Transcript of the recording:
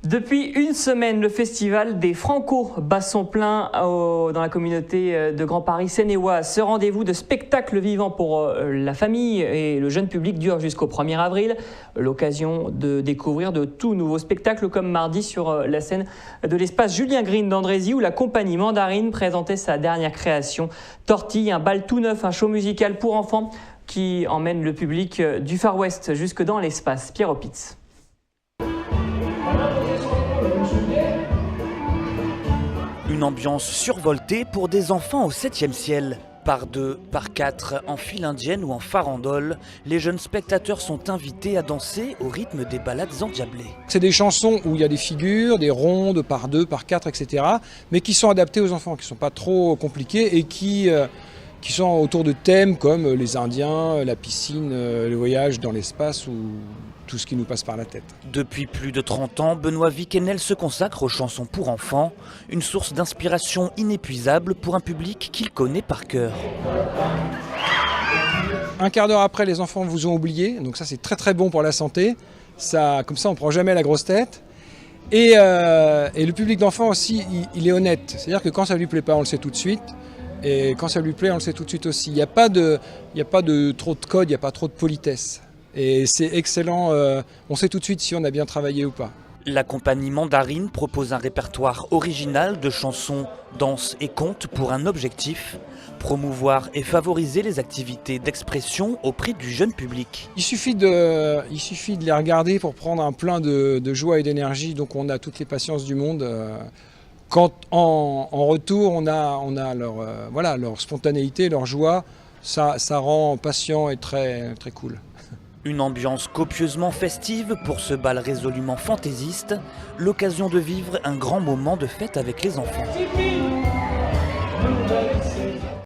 Depuis une semaine, le festival des Franco bat son plein dans la communauté de Grand Paris Seine-et-Oise. Ce rendez-vous de spectacle vivant pour la famille et le jeune public dure jusqu'au 1er avril. L'occasion de découvrir de tout nouveaux spectacles comme mardi sur la scène de l'espace Julien Green d'Andrézy où la compagnie Mandarine présentait sa dernière création. Tortille, un bal tout neuf, un show musical pour enfants qui emmène le public du Far West jusque dans l'espace. Pierre Opitz. Une ambiance survoltée pour des enfants au 7e ciel. Par 2, par 4, en file indienne ou en farandole, les jeunes spectateurs sont invités à danser au rythme des ballades endiablées. C'est des chansons où il y a des figures, des rondes par 2, par 4, etc. mais qui sont adaptées aux enfants, qui ne sont pas trop compliquées et qui sont autour de thèmes comme les Indiens, la piscine, le voyage dans l'espace ou tout ce qui nous passe par la tête. Depuis plus de 30 ans, Benoît Viquenel se consacre aux chansons pour enfants, une source d'inspiration inépuisable pour un public qu'il connaît par cœur. Un quart d'heure après, les enfants vous ont oublié, donc ça c'est très très bon pour la santé. Comme ça on ne prend jamais la grosse tête. Et le public d'enfants aussi, il est honnête. C'est-à-dire que quand ça ne lui plaît pas, on le sait tout de suite. Et quand ça lui plaît, on le sait tout de suite aussi. Il n'y a pas de trop de code, il n'y a pas trop de politesse. Et c'est excellent, on sait tout de suite si on a bien travaillé ou pas. La compagnie Mandarine propose un répertoire original de chansons, danses et contes pour un objectif, promouvoir et favoriser les activités d'expression auprès du jeune public. Il suffit de les regarder pour prendre un plein de joie et d'énergie, donc on a toutes les patiences du monde. Quand en retour on a leur spontanéité, leur joie, ça rend patient et très, très cool. Une ambiance copieusement festive pour ce bal résolument fantaisiste, l'occasion de vivre un grand moment de fête avec les enfants.